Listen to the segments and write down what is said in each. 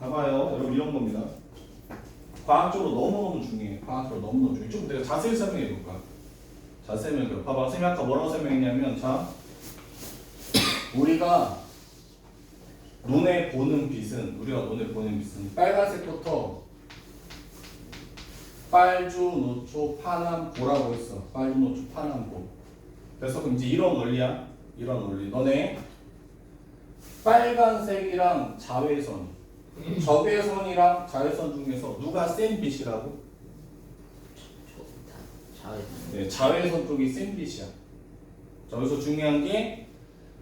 봐봐요. 여러분 이런 겁니다. 과학적으로 너무너무 중요해. 과학적으로 너무너무 중요해. 좀 내가 자세히 설명해 볼까? 자세히 설명해. 봐봐. 선생님이 아까 뭐라고 설명했냐면, 자, 우리가 눈에 보는 빛은 빨간색부터 빨주, 노초, 파남, 고라고 있어. 빨주, 노초, 파남, 고. 그래서 그럼 이제 이런 원리야. 이런 원리. 너네 빨간색이랑 자외선, 적외선이랑 자외선 중에서 누가 센 빛이라고? 네, 자외선 쪽이 센 빛이야. 자, 여기서 중요한 게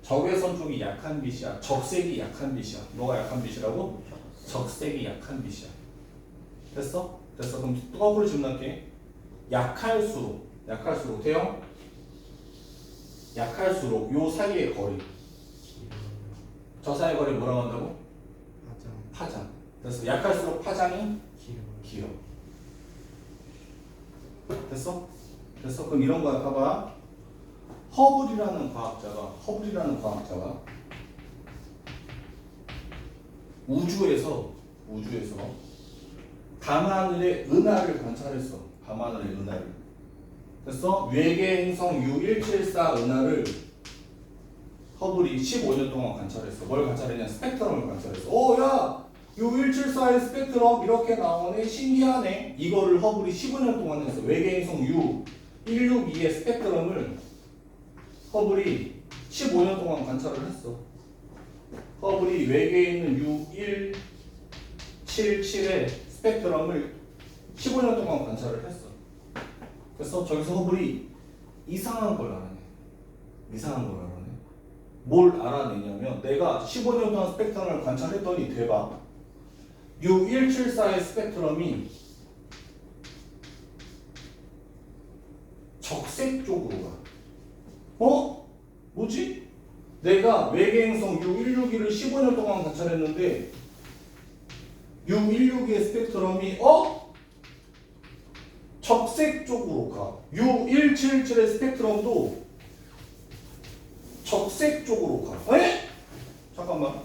적외선 쪽이 약한 빛이야. 적색이 약한 빛이야. 뭐가 약한 빛이라고? 적색이 약한 빛이야. 됐어? 됐어. 그럼 거꾸로 질문할게. 약할수록 돼요? 약할수록 요 사이의 거리, 저 사이의 거리 뭐라고 한다고? 파장. 됐어. 약할수록 파장이 길어. 됐어? 됐어? 그럼 이런 거야. 봐봐. 허블이라는 과학자가 우주에서 밤하늘의 은하를 관찰했어. 밤하늘의 은하를. 됐어? 외계 행성 U174 은하를 허블이 15년 동안 관찰했어. 뭘 관찰했냐? 스펙트럼을 관찰했어. 오, 야! U174의 스펙트럼 이렇게 나오네. 신기하네. 이거를 허블이 15년 동안 했어. 외계 행성 U162의 스펙트럼을 허블이 15년 동안 관찰을 했어. 허블이 외계에 있는 U177의 스펙트럼을 15년 동안 관찰을 했어. 그래서 저기서 허블이 이상한 걸 알아내. 뭘 알아내냐면, 내가 15년 동안 스펙트럼을 관찰했더니 대박. U174의 스펙트럼이 적색 쪽으로 가. 뭐지? 내가 외계행성 U162를 15년 동안 관찰했는데 U162의 스펙트럼이 적색 쪽으로 가. U177의 스펙트럼도 적색 쪽으로 가. 에? 잠깐만.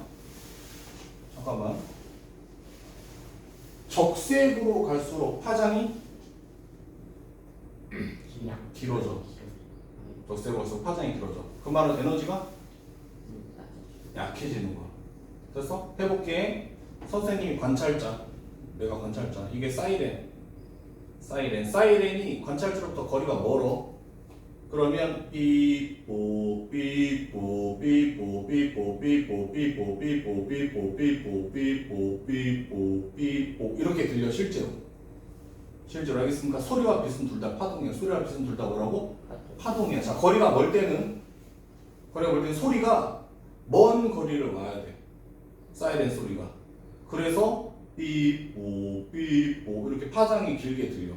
적색으로 갈수록 파장이 길어져. 적색으로 갈수록 파장이 길어져. 그 말은 에너지가 약해지는 거야. 됐어? 해볼게. 선생님이 관찰자, 내가 관찰자. 이게 사이렌이 관찰자로부터 거리가 멀어. 그러면 삐뽀 삐뽀 삐뽀 삐뽀 삐뽀 삐뽀 삐뽀 삐뽀 삐뽀 삐뽀 삐뽀 삐뽀 이렇게 들려. 실제로 알겠습니까? 소리와 빛은 둘 다 파동이야. 소리와 빛은 둘 다 뭐라고? 파동이야. 자, 거리가 멀 때는 소리가 먼 거리를 와야 돼. 사이렌 소리가. 그래서 삐뽀 삐뽀 이렇게 파장이 길게 들려.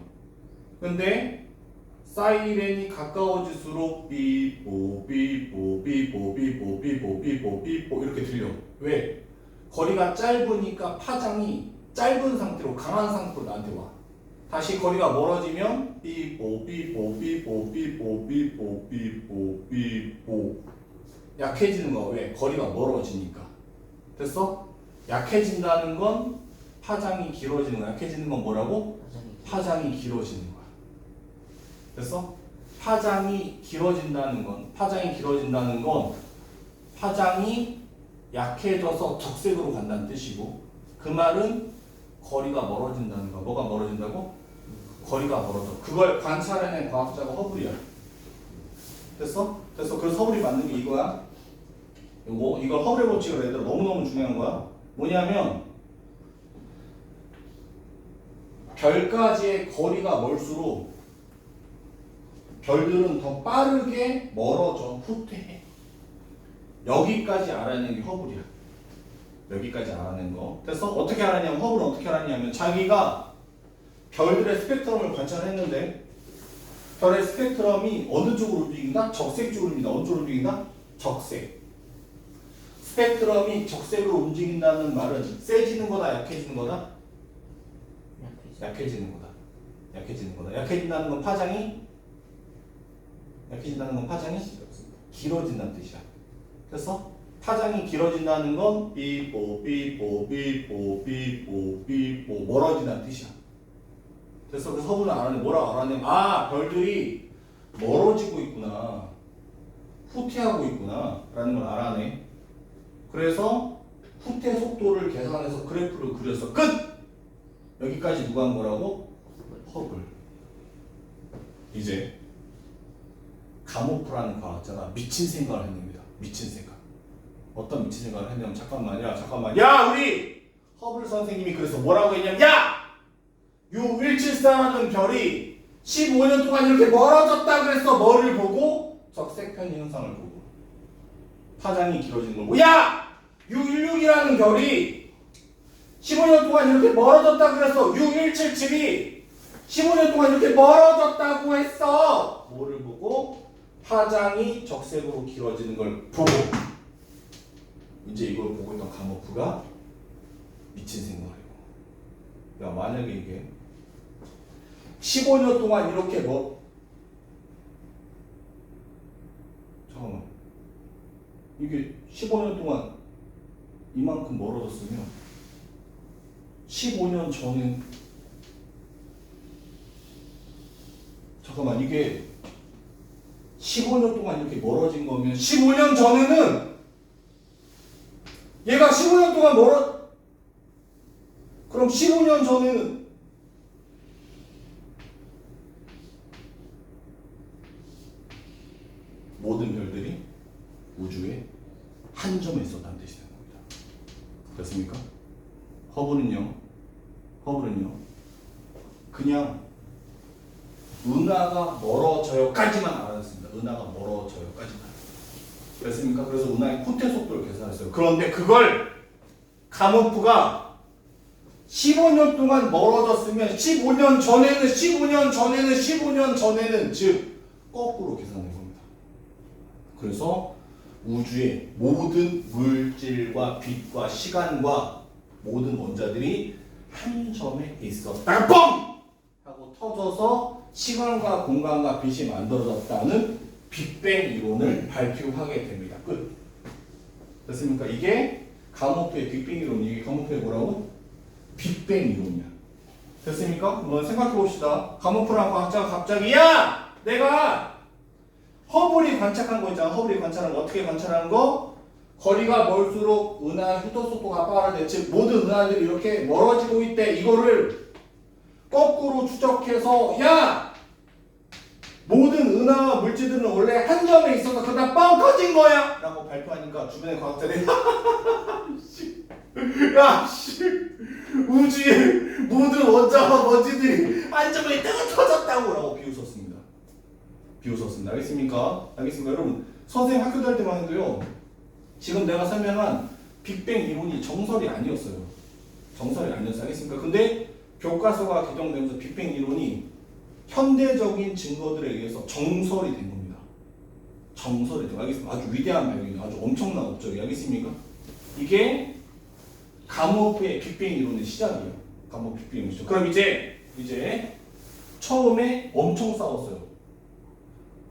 근데 사이렌이 가까워질수록 삐뽀 삐뽀 삐뽀 삐뽀 삐뽀 삐뽀 삐뽀 이렇게 들려. 왜? 거리가 짧으니까 파장이 짧은 상태로, 강한 상태로 나한테 와. 다시 거리가 멀어지면 삐뽀 삐뽀 삐뽀 삐뽀 삐뽀 삐뽀 삐뽀 약해지는 거. 왜? 거리가 멀어지니까. 됐어? 약해진다는 건 파장이 길어지는 거야. 약해지는 건 뭐라고? 파장이 길어지는 거야. 됐어? 파장이 길어진다는 건 파장이 약해져서 적색으로 간다는 뜻이고, 그 말은 거리가 멀어진다는 거야. 뭐가 멀어진다고? 거리가 멀어져. 그걸 관찰해낸 과학자가 허블이야. 됐어? 그래서 허블이 만든 게 이거야. 이걸 허블의 법칙으로 얘들아 너무너무 중요한 거야. 뭐냐면 별까지의 거리가 멀수록 별들은 더 빠르게 멀어져. 후퇴해. 여기까지 알아내는 게 허블이야. 여기까지 알아낸 거. 됐어? 어떻게 알았냐면, 허블은 어떻게 알았냐면, 자기가 별들의 스펙트럼을 관찰했는데 별의 스펙트럼이 어느 쪽으로 움직인다? 적색 쪽으로 움직인다. 어느 쪽으로 움직인다? 적색. 스펙트럼이 적색으로 움직인다는 말은 세지는 거다, 약해지는 거다? 약해지는 거다. 약해진다는 건 파장이 길어진다는 뜻이야. 됐어? 파장이 길어진다는 건 삐뽀 삐뽀 삐뽀 삐뽀 삐뽀 멀어진다는 뜻이야. 그래서 그 서문을 알아내 뭐라고 알아내면 아 별들이 멀어지고 있구나, 후퇴하고 있구나 라는 걸 알아내. 그래서 후퇴 속도를 계산해서 그래프를 그려서 끝! 여기까지 누가 한 거라고? 허블. 이제 가모프라는 과학자가 미친 생각을 했습니다. 미친 생각. 어떤 미친 생각을 했냐면 잠깐만 야 우리 허블 선생님이 그래서 뭐라고 했냐면 야! U174라는 별이 15년 동안 이렇게 멀어졌다 그랬어. 뭐를 보고? 적색편의 현상을 보고. 파장이 길어지는 걸 보고 야! U16이라는 별이 15년 동안 이렇게 멀어졌다 그랬어. U177이 15년 동안 이렇게 멀어졌다고 했어. 뭐를 보고? 파장이 적색으로 길어지는 걸 보고. 이제 이걸 보고 있던 가모프가 미친 생각을 해요. 야 만약에 이게 15년 동안 이렇게 잠깐만 이게 15년 동안 이만큼 멀어졌으면 15년 전엔 잠깐만 이게 15년 동안 이렇게 멀어진 거면 15년 전에는 얘가 15년 동안 그럼 15년 전에는 모든 별들이 우주에 한 점에 있었다는 뜻이 되는 겁니다. 됐습니까? 허블은요 그냥 은하가 멀어져요까지만 알았습니다. 은하가 멀어져요까지만. 됐습니까? 그래서 은하의 후퇴 속도를 계산했어요. 그런데 그걸 가모프가 15년 동안 멀어졌으면 15년 전에는 즉 거꾸로 계산한 겁니다. 그래서 우주의 모든 물질과 빛과 시간과 모든 원자들이 한 점에 있었다. 뻥! 하고 터져서 시간과 공간과 빛이 만들어졌다는 빅뱅 이론을 발표하게 됩니다. 끝. 됐습니까? 이게 가모프의 빅뱅 이론이 이게 가모프의 뭐라고? 빅뱅 이론이야. 됐습니까? 한번 생각해 봅시다. 가모프라는 과학자가 갑자기 야! 내가 허블이 관찰한 거 있잖아. 허블이 관찰한 거 어떻게 관찰한 거? 거리가 멀수록 은하의 후퇴 속도가 빠르대. 즉 모든 은하들이 이렇게 멀어지고 있대. 이거를 거꾸로 추적해서 야! 모든 은하와 물질들은 원래 한 점에 있어서 그러다 뻥 터진 거야! 라고 발표하니까 주변의 과학자들이 야 씨! 우주의 모든 원자와 먼지들이 한 점에 있다가 터졌다고 라고 비웃었습니다. 알겠습니까? 여러분 선생님 학교 다닐 때만 해도요 지금 내가 설명한 빅뱅 이론이 정설이 아니었어요. 알겠습니까? 근데 교과서가 개정되면서 빅뱅 이론이 현대적인 증거들에 의해서 정설이 된 겁니다. 알겠습니까? 아주 위대한 발견이에요. 아주 엄청난 업적이 알겠습니까? 이게 가모프의 빅뱅 이론의 시작이에요. 가모프 빅뱅 이론 시작. 그럼 이제 처음에 엄청 싸웠어요.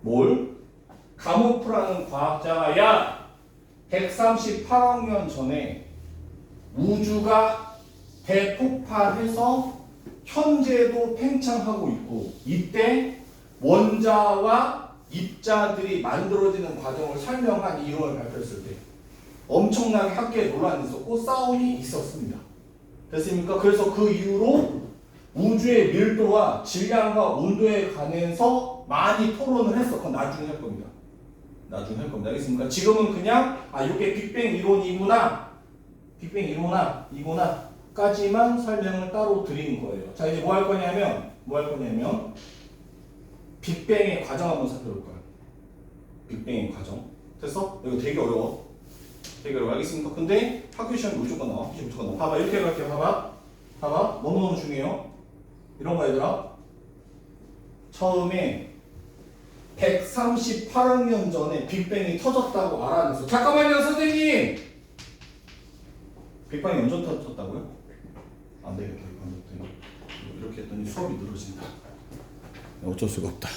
뭘? 가모프라는 과학자가 약 138억 년 전에 우주가 대폭발해서 현재도 팽창하고 있고 이때 원자와 입자들이 만들어지는 과정을 설명한 이론을 발표했을 때 엄청나게 학계에 논란이 있었고 싸움이 있었습니다. 됐습니까? 그래서 그 이후로 우주의 밀도와 질량과 온도에 관해서 많이 토론을 했어. 그건 나중에 할 겁니다. 알겠습니까? 지금은 그냥 이게 빅뱅 이론이구나 까지만 설명을 따로 드리는 거예요. 자 이제 뭐 할 거냐면 빅뱅의 과정 한번 살펴볼 거야. 빅뱅의 과정. 됐어? 이거 되게 어려워. 알겠습니까? 근데 학교 시험에 무조건 나와. 봐봐 이렇게 갈게요. 봐봐 너무너무 중요해요. 이런 거 얘들아. 처음에 138억 년 전에 빅뱅이 터졌다고 알아냈어. 잠깐만요 선생님. 빅뱅이 언제 터졌다고요? 안 되겠다. 이렇게 했더니 수업이 늘어진다. 어쩔 수가 없다.